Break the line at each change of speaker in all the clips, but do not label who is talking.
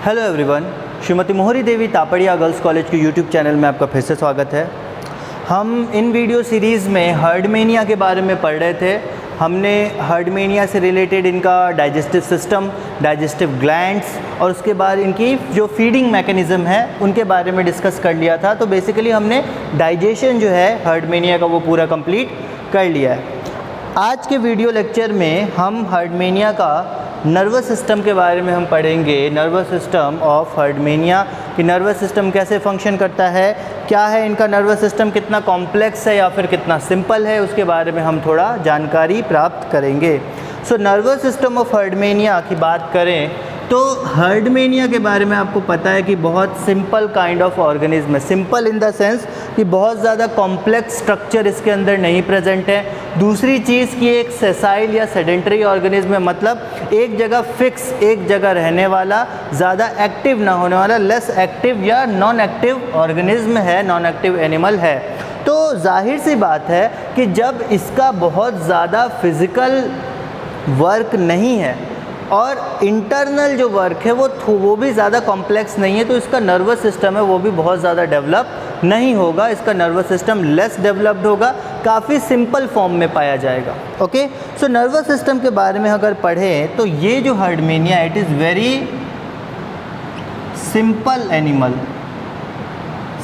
Hello everyone, Shrimati मोहरी देवी Tapadia girls college के YouTube channel में आपका फिर से स्वागत है। हम इन वीडियो सीरीज़ में हर्डमेनिया के बारे में पढ़ रहे थे। हमने हर्डमेनिया से रिलेटेड इनका डाइजेस्टिव सिस्टम, डाइजेस्टिव ग्लैंड्स और उसके बाद इनकी जो फीडिंग मैकेनिज़्म है उनके बारे में डिस्कस कर लिया था। तो बेसिकली हमने डाइजेशन जो है हर्डमेनिया का वो पूरा कंप्लीट कर लिया है। आज के वीडियो लेक्चर में हम हर्डमेनिया का नर्वस सिस्टम के बारे में हम पढ़ेंगे। नर्वस सिस्टम ऑफ हर्डमेनिया कि नर्वस सिस्टम कैसे फंक्शन करता है, क्या है इनका नर्वस सिस्टम, कितना कॉम्प्लेक्स है या फिर कितना सिंपल है, उसके बारे में हम थोड़ा जानकारी प्राप्त करेंगे। सो नर्वस सिस्टम ऑफ हर्डमेनिया की बात करें तो हर्डमेनिया के बारे में आपको पता है कि बहुत सिंपल काइंड ऑफ ऑर्गेनिज्म है। सिंपल इन द सेंस कि बहुत ज़्यादा कॉम्प्लेक्स स्ट्रक्चर इसके अंदर नहीं प्रेजेंट है। दूसरी चीज़ कि एक सेसाइल या सेडेंटरी ऑर्गेनिज्म है, मतलब एक जगह फिक्स, एक जगह रहने वाला, ज़्यादा एक्टिव ना होने वाला, लेस एक्टिव या नॉन एक्टिव ऑर्गेनिज्म है, नॉन एक्टिव एनिमल है। तो जाहिर सी बात है कि जब इसका बहुत ज़्यादा फिज़िकल वर्क नहीं है और इंटरनल जो वर्क है वो भी ज़्यादा कॉम्प्लेक्स नहीं है, तो इसका नर्वस सिस्टम है वो भी बहुत ज़्यादा डेवलप नहीं होगा। इसका नर्वस सिस्टम लेस डेवलप्ड होगा, काफ़ी सिंपल फॉर्म में पाया जाएगा। ओके, सो नर्वस सिस्टम के बारे में अगर पढ़ें तो ये जो Herdmania, it is very simple animal.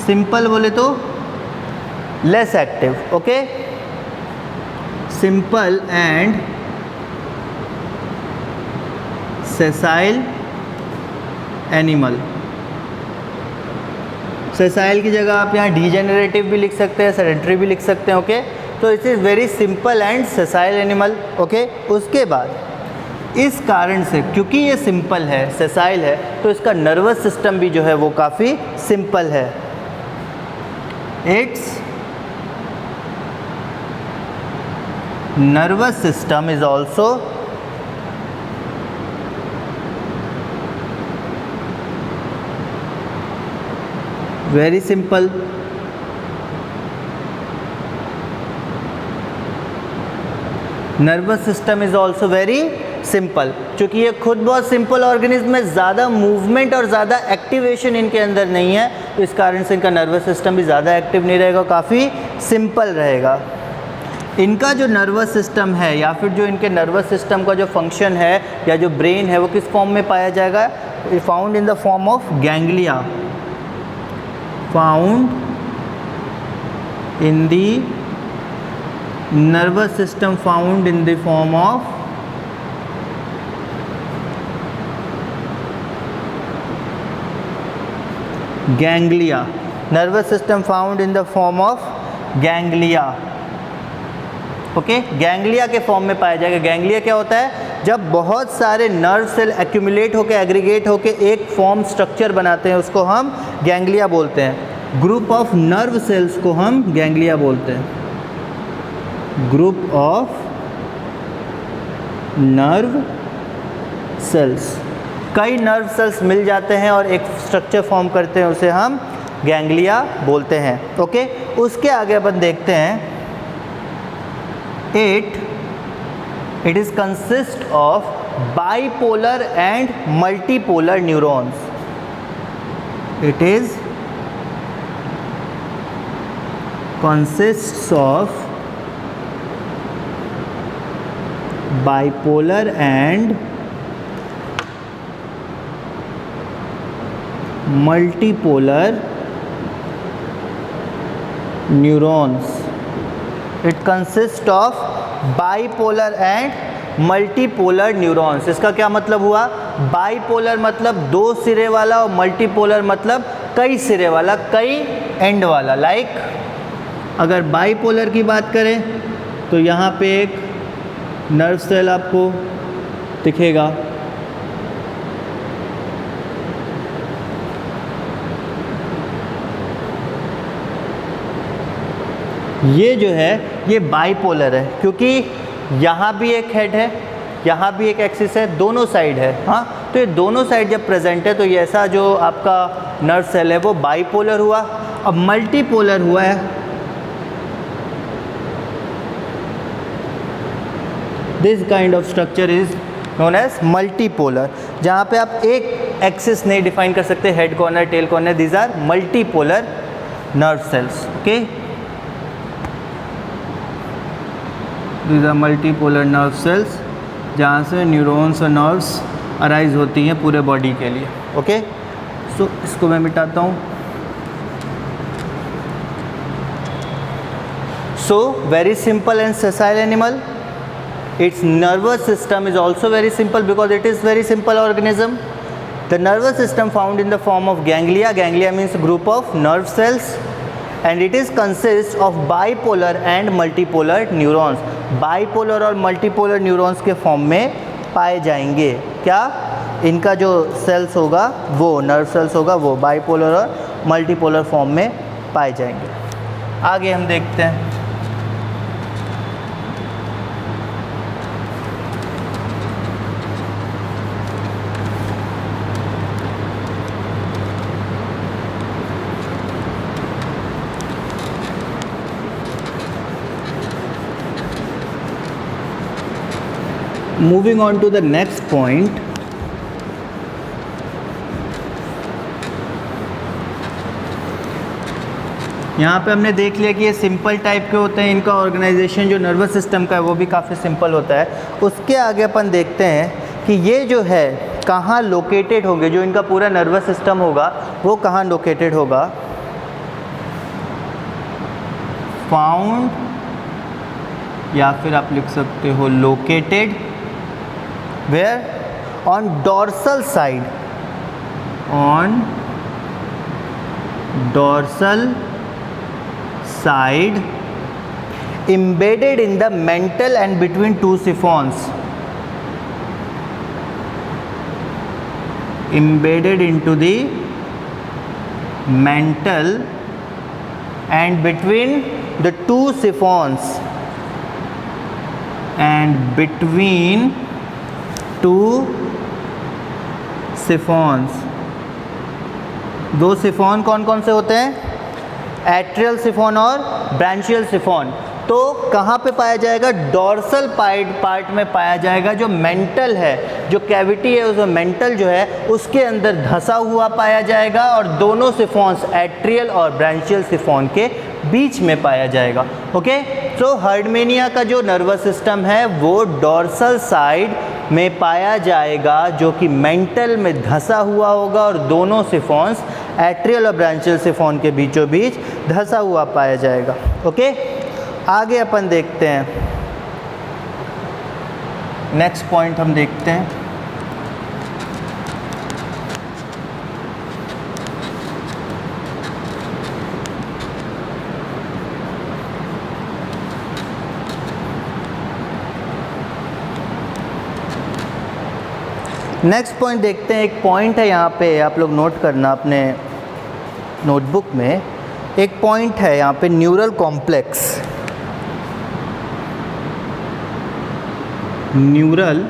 Simple बोले तो less active, okay, simple and sessile animal. Sessile की जगह आप यहाँ डिजेनरेटिव भी लिख सकते हैं, सेडेंटरी भी लिख सकते हैं। ओके, तो it is very simple and sessile animal. Okay, उसके बाद इस कारण से क्योंकि ये सिंपल है, सेसाइल है, तो इसका नर्वस सिस्टम भी जो है वो काफ़ी सिंपल है। It's nervous system is also very simple. Nervous system is also very simple. चूँकि ये खुद बहुत सिंपल ऑर्गेनिज्म है, ज़्यादा मूवमेंट और ज़्यादा एक्टिवेशन इनके अंदर नहीं है, तो इस कारण से इनका नर्वस सिस्टम भी ज़्यादा एक्टिव नहीं रहेगा, काफ़ी सिंपल रहेगा। इनका जो नर्वस सिस्टम है या फिर जो इनके नर्वस सिस्टम का जो फंक्शन है या जो ब्रेन है वो किस फॉर्म में पाया जाएगा? Found in the form of ganglia. Found in the nervous system, found in the form of ganglia. Nervous system found in the form of ganglia. Okay, ganglia के फॉर्म में पाया जाएगा। गैंग्लिया क्या होता है? जब बहुत सारे नर्व सेल एक्यूमुलेट होकर, एग्रीगेट होकर एक फॉर्म स्ट्रक्चर बनाते हैं, उसको हम गैंग्लिया बोलते हैं। ग्रुप ऑफ नर्व सेल्स को हम गैंग्लिया बोलते हैं। ग्रुप ऑफ नर्व सेल्स, कई नर्व सेल्स मिल जाते हैं और एक स्ट्रक्चर फॉर्म करते हैं, उसे हम गैंग्लिया बोलते हैं। ओके, उसके आगे अपन देखते हैं। It is consist of bipolar and multipolar neurons. It is consists of bipolar and multipolar neurons. It consists of bipolar and multipolar neurons. इसका क्या मतलब हुआ? बाइपोलर मतलब दो सिरे वाला और मल्टीपोलर मतलब कई सिरे वाला, कई एंड वाला। लाइक अगर बाइपोलर की बात करें तो यहाँ पे एक नर्व सेल आपको दिखेगा, ये जो है ये बाइपोलर है क्योंकि यहाँ भी एक हेड है, यहाँ भी एक एक्सिस है, दोनों साइड है। हाँ, तो ये दोनों साइड जब प्रेजेंट है तो ये ऐसा जो आपका नर्व सेल है वो बाइपोलर हुआ। अब मल्टीपोलर हुआ है, This kind of structure is known as multipolar, जहाँ पे आप एक एक्सिस नहीं डिफाइन कर सकते, head corner, tail corner, these are multipolar nerve cells. Okay, these are multipolar nerve cells, जहाँ से न्यूरॉन्स और नर्व्स अराइज होती हैं पूरे बॉडी के लिए। ओके, सो इसको मैं मिटाता हूँ। So very simple and sessile animal. Its nervous system is also very simple because it is very simple organism. The nervous system found in the form of ganglia. Ganglia means group of nerve cells, and it is consists of bipolar and multipolar neurons. Bipolar और multipolar neurons के form में पाए जाएंगे। क्या इनका जो sales होगा वो नर्व सेल्स होगा वो बाइपोलर और मल्टीपोलर फॉर्म में पाए जाएंगे। आगे हम देखते हैं। Moving on to the next point, यहाँ पे हमने देख लिया कि ये सिंपल टाइप के होते हैं, इनका ऑर्गेनाइजेशन जो नर्वस सिस्टम का है वो भी काफ़ी सिंपल होता है। उसके आगे अपन देखते हैं कि ये जो है कहाँ लोकेटेड होंगे, जो इनका पूरा नर्वस सिस्टम होगा वो कहाँ लोकेटेड होगा। फाउंड, या फिर आप लिख सकते हो located, where on dorsal side, on dorsal side, embedded in the mental and between two siphons, embedded into the mental and between the two siphons, and between two siphons. दो siphon कौन कौन से होते हैं, एट्रियल सिफॉन और branchial siphon. तो कहाँ पे पाया जाएगा, डॉर्सल पार्ट में पाया जाएगा। जो मेंटल है, जो कैविटी है, उस मेंटल जो है उसके अंदर धंसा हुआ पाया जाएगा और दोनों सिफॉन्स एट्रियल और ब्रांचियल सिफॉन के बीच में पाया जाएगा। ओके, तो हर्डमेनिया का जो नर्वस सिस्टम है वो डॉर्सल साइड में पाया जाएगा, जो कि मेंटल में धंसा हुआ होगा और दोनों सिफॉन्स एट्रियल और ब्रांचियल सिफॉन के बीचों बीच धंसा हुआ पाया जाएगा। ओके, आगे अपन देखते हैं, नेक्स्ट पॉइंट हम देखते हैं। नेक्स्ट पॉइंट देखते हैं। एक पॉइंट है यहाँ पे, आप लोग नोट करना अपने नोटबुक में। एक पॉइंट है यहाँ पे, न्यूरल कॉम्प्लेक्स। न्यूरल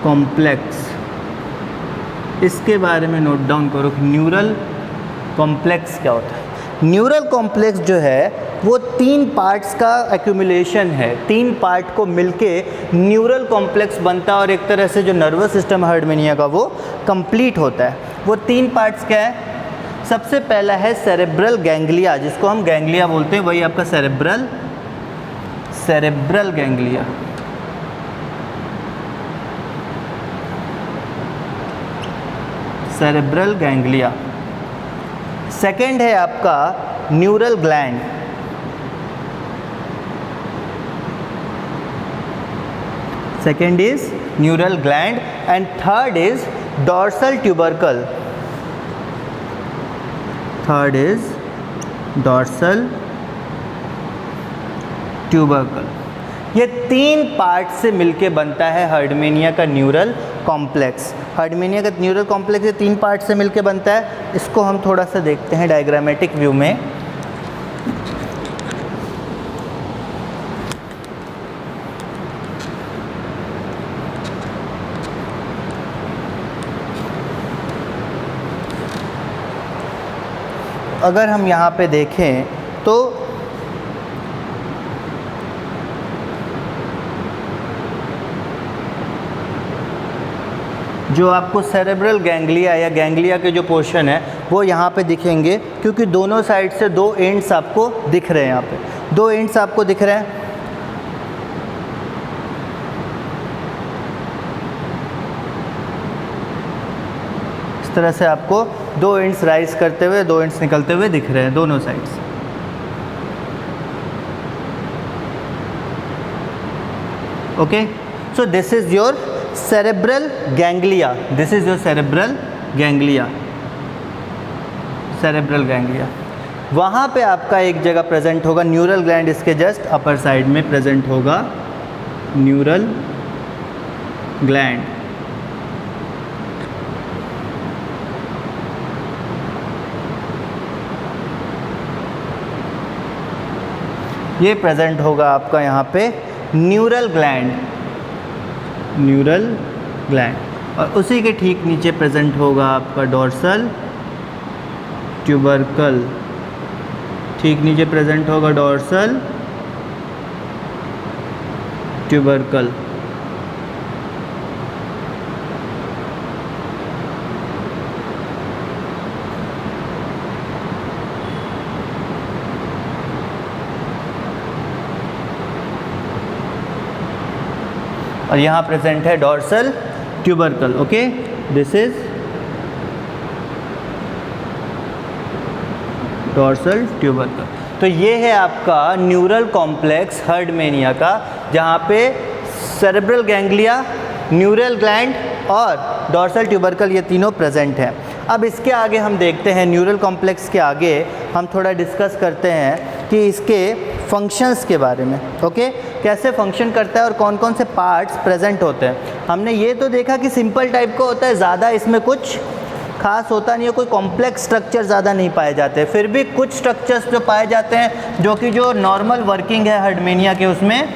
कॉम्प्लेक्स, इसके बारे में नोट डाउन करो कि न्यूरल कॉम्प्लेक्स क्या होता है। न्यूरल कॉम्प्लेक्स जो है वो तीन पार्ट्स का एक्यूमुलेशन है, तीन पार्ट को मिलके न्यूरल कॉम्प्लेक्स बनता है और एक तरह से जो नर्वस सिस्टम हर्डमेनिया का वो कंप्लीट होता है। वो तीन पार्ट्स क्या है, सबसे पहला है सेरेब्रल गैंग्लिया, जिसको हम गैंग्लिया बोलते हैं, वही आपका cerebral ganglia. Cerebral ganglia. Second है आपका neural gland. Second is neural gland and third is dorsal tubercle. Third is dorsal tubercle. ये तीन पार्ट से मिलके बनता है हर्डमेनिया का न्यूरल कॉम्प्लेक्स। हर्डमेनिया का न्यूरल कॉम्प्लेक्स ये तीन पार्ट से मिलके बनता है। इसको हम थोड़ा सा देखते हैं डायग्रामेटिक व्यू में। अगर हम यहाँ पे देखें तो जो आपको सेरेब्रल गैंग्लिया या गैंग्लिया के जो पोर्शन है वो यहाँ पे दिखेंगे, क्योंकि दोनों साइड से दो एंड्स आपको दिख रहे हैं। यहाँ पे दो एंड्स आपको दिख रहे हैं। इस तरह से आपको दो एंड्स राइज करते हुए, दो एंड्स निकलते हुए दिख रहे हैं दोनों sides. Okay, so this is your cerebral ganglia, this is your cerebral ganglia, cerebral ganglia. वहाँ पे आपका एक जगह प्रेजेंट होगा न्यूरल ग्लैंड, इसके जस्ट अपर साइड में प्रेजेंट होगा न्यूरल ग्लैंड। ये प्रेजेंट होगा आपका यहाँ पे न्यूरल ग्लैंड, न्यूरल ग्लैंड, और उसी के ठीक नीचे प्रेजेंट होगा आपका डोर्सल ट्यूबरकल, ठीक नीचे प्रेजेंट होगा डोर्सल ट्यूबरकल। और यहाँ प्रेजेंट है dorsal tubercle. Okay, this is dorsal tubercle. तो ये है आपका न्यूरल कॉम्प्लेक्स हर्डमेनिया का, जहाँ पे सेरेब्रल गैंग्लिया, न्यूरल ग्लैंड और डोर्सल ट्यूबरकल ये तीनों प्रेजेंट हैं। अब इसके आगे हम देखते हैं, न्यूरल कॉम्प्लेक्स के आगे हम थोड़ा डिस्कस करते हैं कि इसके फंक्शंस के बारे में। ओके, कैसे फंक्शन करता है और कौन कौन से पार्ट्स प्रेजेंट होते हैं। हमने ये तो देखा कि सिंपल टाइप का होता है, ज़्यादा इसमें कुछ खास होता नहीं है, कोई कॉम्प्लेक्स स्ट्रक्चर ज़्यादा नहीं पाए जाते। फिर भी कुछ स्ट्रक्चर्स जो पाए जाते हैं जो कि जो नॉर्मल वर्किंग है हर्डमेनिया के उसमें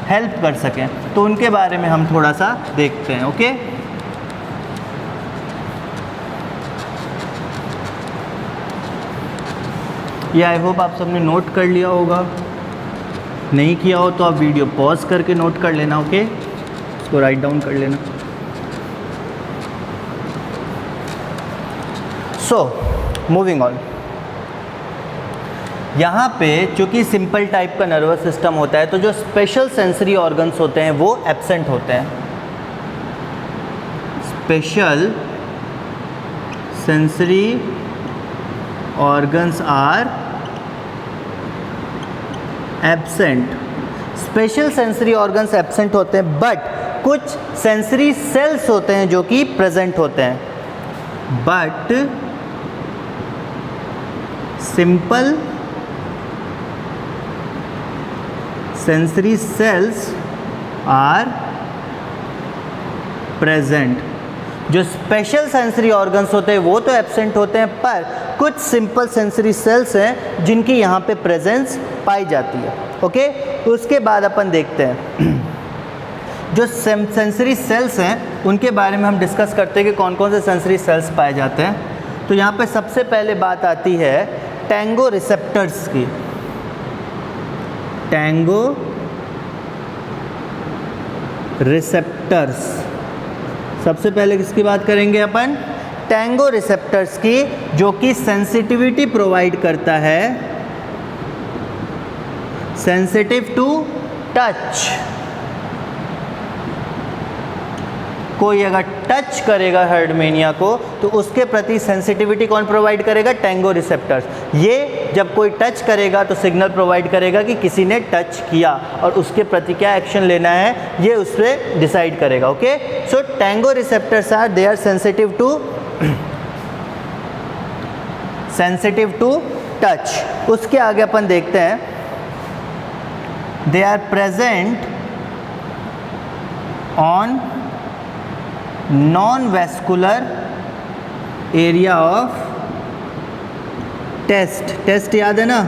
हेल्प कर सकें, तो उनके बारे में हम थोड़ा सा देखते हैं। ओके, ये आई होप आप सबने नोट कर लिया होगा, नहीं किया हो तो आप वीडियो पॉज करके नोट कर लेना। ओके, इसको राइट डाउन कर लेना। सो मूविंग ऑन, यहाँ पे चूँकि सिंपल टाइप का नर्वस सिस्टम होता है, तो जो स्पेशल सेंसरी ऑर्गन्स होते हैं वो एब्सेंट होते हैं। Special sensory organs are absent, special sensory organs absent होते हैं, बट कुछ सेंसरी सेल्स होते हैं जो कि प्रेजेंट होते हैं। But simple sensory cells are present. जो स्पेशल सेंसरी ऑर्गन्स होते हैं वो तो एब्सेंट होते हैं, पर कुछ सिंपल सेंसरी सेल्स हैं जिनकी यहाँ पे प्रेजेंस पाई जाती है। ओके, उसके बाद अपन देखते हैं जो सेंसरी सेल्स हैं उनके बारे में हम डिस्कस करते हैं कि कौन कौन से सेंसरी सेल्स पाए जाते हैं। तो यहाँ पे सबसे पहले बात आती है टैंगो रिसेप्टर्स की। टैंगो रिसेप्टर्स, सबसे पहले किसकी बात करेंगे अपन? टैंगो रिसेप्टर्स की, जो कि सेंसिटिविटी प्रोवाइड करता है, सेंसिटिव टू टच। कोई अगर टच करेगा हर्डमेनिया को तो उसके प्रति सेंसिटिविटी कौन प्रोवाइड करेगा? Tango receptors. ये जब कोई टच करेगा तो सिग्नल प्रोवाइड करेगा कि किसी ने टच किया, और उसके प्रति क्या एक्शन लेना है ये उससे डिसाइड करेगा। Okay, so tango receptors are they are sensitive to touch. उसके आगे अपन देखते हैं they are present on non vascular area of test. Test याद है ना,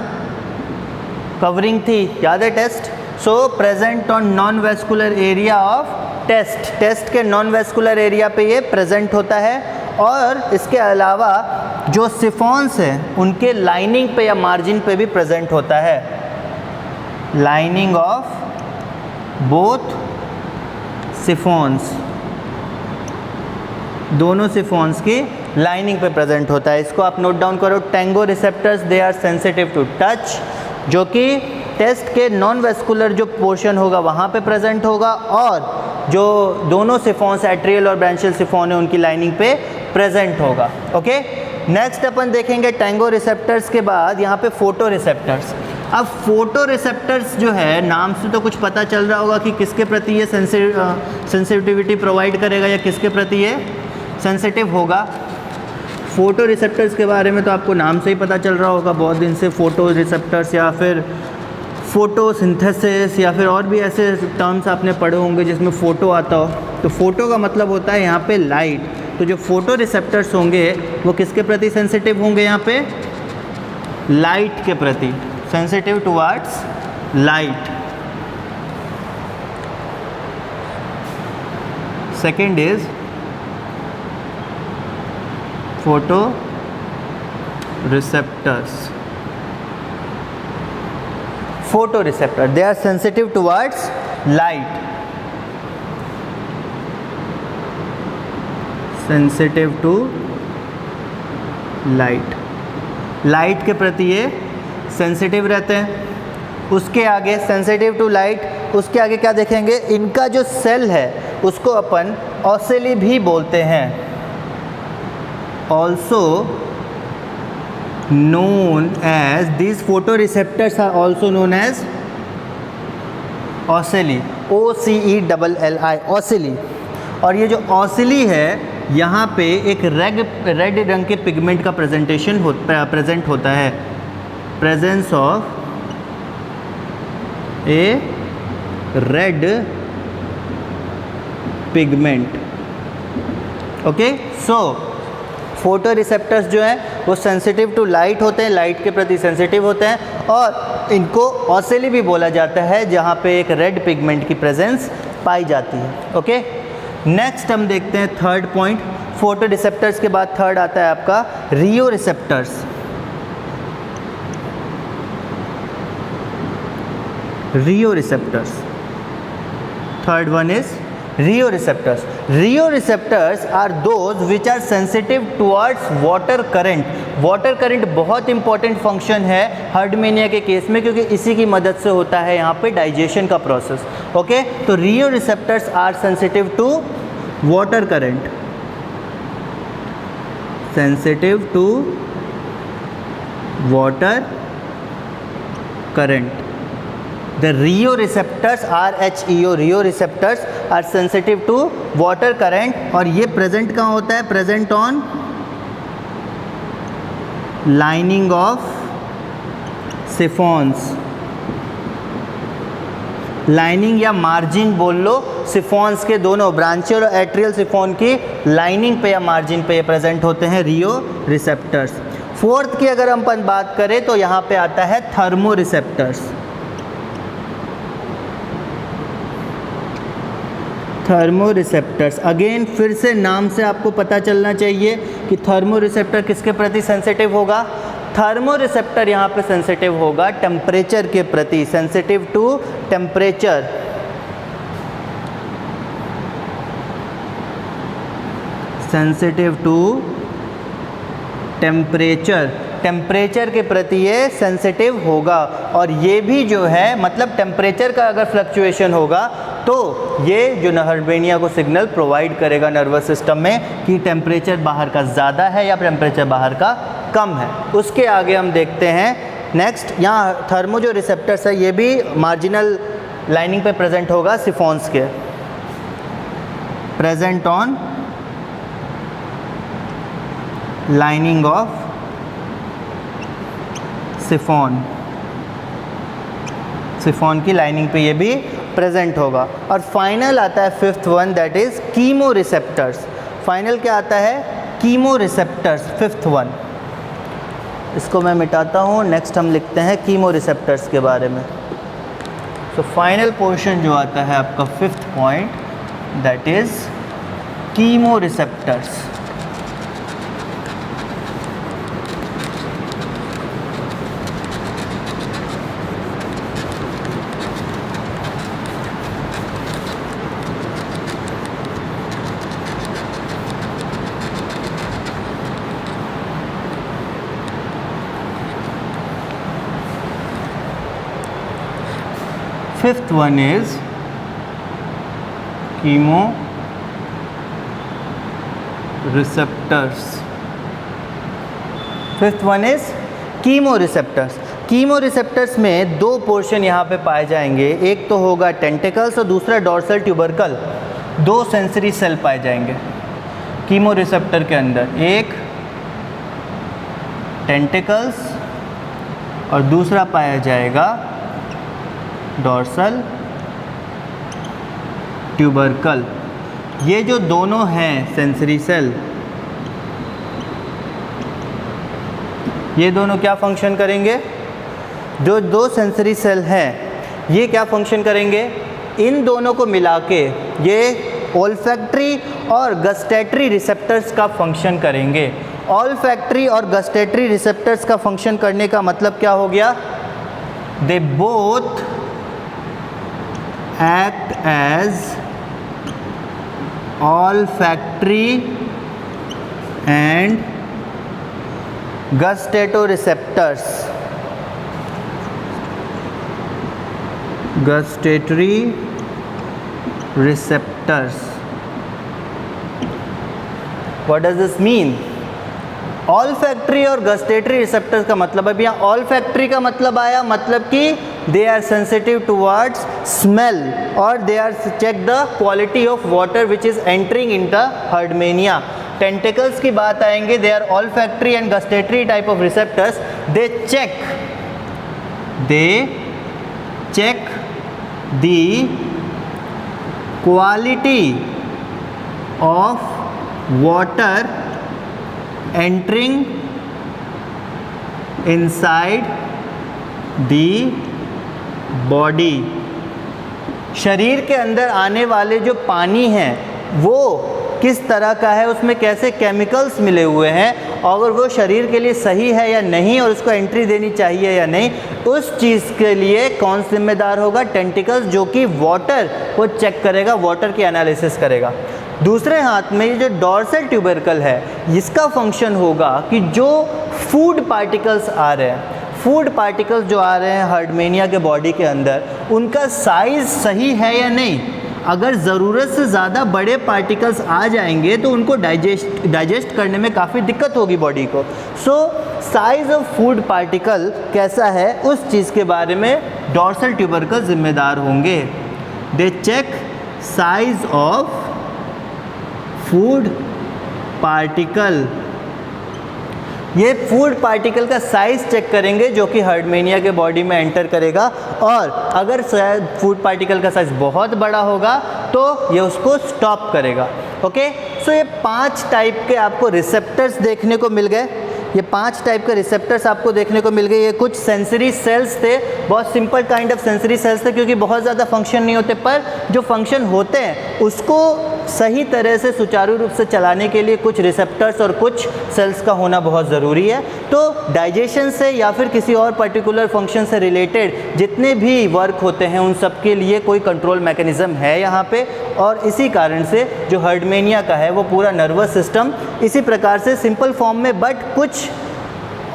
कवरिंग थी, याद है test? So present on non vascular area of test. Test के नॉन वैस्कुलर एरिया पे ये प्रेजेंट होता है। और इसके अलावा जो सिफॉन्स हैं उनके लाइनिंग पे या मार्जिन पे भी प्रेजेंट होता है। Lining of both siphons. दोनों सिफॉन्स की लाइनिंग पे प्रेजेंट होता है। इसको आप नोट डाउन करो, tango receptors they are sensitive to touch, जो कि टेस्ट के नॉन वेस्कुलर जो पोर्शन होगा वहाँ पे प्रेजेंट होगा, और जो दोनों सिफॉन्स एट्रियल और ब्रांचियल सिफॉन है उनकी लाइनिंग पे प्रेजेंट होगा। ओके, नेक्स्ट अपन देखेंगे टेंगो रिसेप्टर्स के बाद यहाँ पे फोटो रिसेप्टर्स। अब फोटो रिसेप्टर्स जो है, नाम से तो कुछ पता चल रहा होगा कि किसके प्रति ये सेंसिटिविटी प्रोवाइड करेगा या किसके प्रति ये सेंसिटिव होगा। फोटो रिसेप्टर्स के बारे में तो आपको नाम से ही पता चल रहा होगा बहुत दिन से, फोटो रिसेप्टर्स या फिर फोटोसिंथेसिस या फिर और भी ऐसे टर्म्स आपने पढ़े होंगे जिसमें फ़ोटो आता हो। तो फोटो का मतलब होता है यहाँ पे लाइट। तो जो फोटो रिसेप्टर्स होंगे वो किसके प्रति सेंसिटिव होंगे, यहाँ पे लाइट के प्रति, sensitive towards light. Second is photo receptors. Photoreceptor, they are sensitive towards light, sensitive to light, light के प्रति ये सेंसिटिव रहते हैं। उसके आगे सेंसिटिव टू लाइट, उसके आगे क्या देखेंगे, इनका जो सेल है उसको अपन ऑसिली भी बोलते हैं, also known as, these photoreceptors are also known as ocelli, OCELLI, ocelli। और ये जो ocelli है यहाँ पे एक रेड रंग के पिगमेंट का प्रेजेंट होता है, presence of A red pigment. Okay, so photo receptors जो हैं वो सेंसिटिव टू लाइट होते हैं, लाइट के प्रति सेंसिटिव होते हैं, और इनको ऑसिली भी बोला जाता है जहाँ पे एक रेड पिगमेंट की प्रेजेंस पाई जाती है। ओके, नेक्स्ट हम देखते हैं थर्ड पॉइंट। फोटो रिसेप्टर्स के बाद थर्ड आता है आपका rheo receptors. Rheo receptors, third one is Rheo receptors. Rheo receptors are those which are sensitive towards water current. Water current बहुत इंपॉर्टेंट फंक्शन है हर्डमेनिया के केस में, क्योंकि इसी की मदद से होता है यहाँ पे डाइजेशन का प्रोसेस। ओके, तो rheo receptors are sensitive to water current, sensitive to water current. The Rheo receptors, RHEO, Rheo receptors are sensitive to water current, और ये प्रेजेंट कहाँ होता है, present on lining of siphons, lining या margin बोल लो, सिफॉन्स के दोनों ब्रांचियल और एट्रियल सिफॉन की लाइनिंग पे या मार्जिन पे ये प्रेजेंट होते हैं रियो रिसेप्टर्स। फोर्थ की अगर हम बात करें तो यहाँ पे आता है thermo receptors. Thermo receptors, again फिर से नाम से आपको पता चलना चाहिए कि थर्मो रिसेप्टर किसके प्रति सेंसिटिव होगा। थर्मो रिसेप्टर यहाँ पे सेंसिटिव होगा टेम्परेचर के प्रति, sensitive to temperature. Sensitive to temperature, temperature के प्रति ये सेंसिटिव होगा। और ये भी जो है मतलब टेम्परेचर का अगर फ्लक्चुएशन होगा तो ये जो हर्डमेनिया को सिग्नल प्रोवाइड करेगा नर्वस सिस्टम में कि टेम्परेचर बाहर का ज़्यादा है या टेम्परेचर बाहर का कम है। उसके आगे हम देखते हैं नेक्स्ट, यहाँ थर्मो जो रिसेप्टर्स है ये भी मार्जिनल लाइनिंग पे प्रेजेंट होगा सिफॉन्स के, present on lining of chiffon, chiffon की लाइनिंग पे ये भी प्रेजेंट होगा। और फाइनल आता है fifth one, that is chemo receptors. Final क्या आता है, कीमो रिसेप्टर्स, फिफ्थ वन। इसको मैं मिटाता हूँ, नेक्स्ट हम लिखते हैं कीमो रिसेप्टर्स के बारे में। तो फाइनल पोर्शन जो आता है आपका fifth point, that is chemo receptors. Fifth one is chemo receptors. Fifth one is chemo receptors. Chemo receptors में दो पोर्शन यहाँ पे पाए जाएंगे, एक तो होगा टेंटिकल्स और दूसरा डॉर्सल ट्यूबरकल। दो सेंसरी सेल पाए जाएंगे कीमो रिसेप्टर के अंदर, एक टेंटिकल्स और दूसरा पाया जाएगा डॉर्सल ट्यूबरकल। ये जो दोनों हैं सेंसरी सेल, ये दोनों क्या फंक्शन करेंगे? जो दो सेंसरी सेल हैं ये क्या फंक्शन करेंगे? इन दोनों को मिला के ये ओल्फैक्टरी और गस्टेटरी रिसेप्टर्स का फंक्शन करेंगे। ओल्फैक्टरी और गस्टेटरी रिसेप्टर्स का फंक्शन करने का मतलब क्या हो गया? They both act as olfactory and gustatoreceptors, gustatory receptors. What does this mean? Olfactory और गस्टेटरी रिसेप्टर्स का मतलब, अब यहाँ ऑल्फैक्टरी का मतलब आया, मतलब कि they are sensitive towards smell और they are check the quality of water which is entering in the Herdmania. Tentacles की बात आएंगे, they are olfactory and gustatory type of receptors. They check the quality of water entering inside the body। शरीर के अंदर आने वाले जो पानी हैं वो किस तरह का है, उसमें कैसे केमिकल्स मिले हुए हैं, अगर वो शरीर के लिए सही है या नहीं और उसको एंट्री देनी चाहिए या नहीं, उस चीज़ के लिए कौन जिम्मेदार होगा? टेंटिकल्स, जो कि वाटर को चेक करेगा, वाटर की एनालिसिस करेगा। दूसरे हाथ में ये जो डॉर्सल ट्यूबरकल है, इसका फंक्शन होगा कि जो फूड पार्टिकल्स आ रहे हैं, फूड पार्टिकल्स जो आ रहे हैं हर्डमेनिया के बॉडी के अंदर, उनका साइज़ सही है या नहीं। अगर ज़रूरत से ज़्यादा बड़े पार्टिकल्स आ जाएंगे तो उनको डाइजेस्ट करने में काफ़ी दिक्कत होगी बॉडी को। सो साइज़ ऑफ फूड पार्टिकल कैसा है, उस चीज़ के बारे में डॉर्सल ट्यूबरकल जिम्मेदार होंगे। They check size of food particle. ये फूड पार्टिकल का साइज़ चेक करेंगे जो कि हर्डमेनिया के बॉडी में एंटर करेगा, और अगर फूड पार्टिकल का साइज़ बहुत बड़ा होगा तो ये उसको स्टॉप करेगा। ओके, सो ये 5 टाइप के आपको रिसेप्टर्स देखने को मिल गए। ये 5 टाइप के रिसेप्टर्स आपको देखने को मिल गए। ये कुछ सेंसरी सेल्स थे, बहुत simple kind of sensory sales थे, क्योंकि बहुत ज़्यादा फंक्शन नहीं होते, पर जो फंक्शन होते हैं उसको सही तरह से सुचारू रूप से चलाने के लिए कुछ रिसेप्टर्स और कुछ सेल्स का होना बहुत ज़रूरी है। तो डाइजेशन से या फिर किसी और पर्टिकुलर फंक्शन से रिलेटेड जितने भी वर्क होते हैं उन सब के लिए कोई कंट्रोल मैकेनिज़्म है यहाँ पे, और इसी कारण से जो हर्डमेनिया का है वो पूरा नर्वस सिस्टम इसी प्रकार से सिंपल फॉर्म में, बट कुछ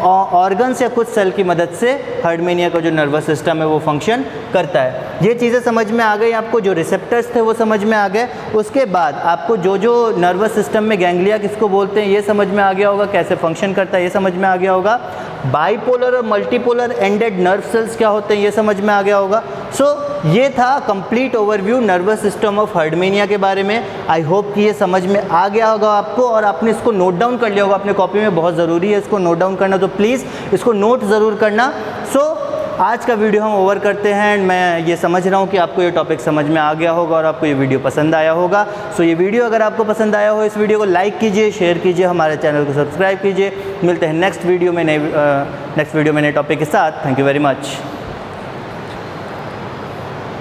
ऑर्गन्स या कुछ सेल की मदद से हर्डमेनिया का जो नर्वस सिस्टम है वो फंक्शन करता है। ये चीज़ें समझ में आ गई आपको, जो रिसेप्टर्स थे वो समझ में आ गए। उसके बाद आपको जो जो नर्वस सिस्टम में गैंग्लिया किसको बोलते हैं ये समझ में आ गया होगा, कैसे फंक्शन करता है ये समझ में आ गया होगा। बाइपोलर और मल्टीपोलर एंडेड नर्व सेल्स क्या होते हैं ये समझ में आ गया होगा। सो ये था complete overview nervous system of Herdmania के बारे में। आई होप कि ये समझ में आ गया होगा आपको, और आपने इसको नोट डाउन कर लिया होगा अपने कॉपी में। बहुत ज़रूरी है इसको नोट डाउन करना, तो प्लीज़ इसको नोट ज़रूर करना। सो आज का वीडियो हम ओवर करते हैं, एंड मैं ये समझ रहा हूँ कि आपको ये टॉपिक समझ में आ गया होगा और आपको ये वीडियो पसंद आया होगा। सो ये वीडियो अगर आपको पसंद आया हो, इस वीडियो को लाइक कीजिए, शेयर कीजिए, हमारे चैनल को सब्सक्राइब कीजिए। मिलते हैं नेक्स्ट वीडियो में नए टॉपिक के साथ। Thank you very much.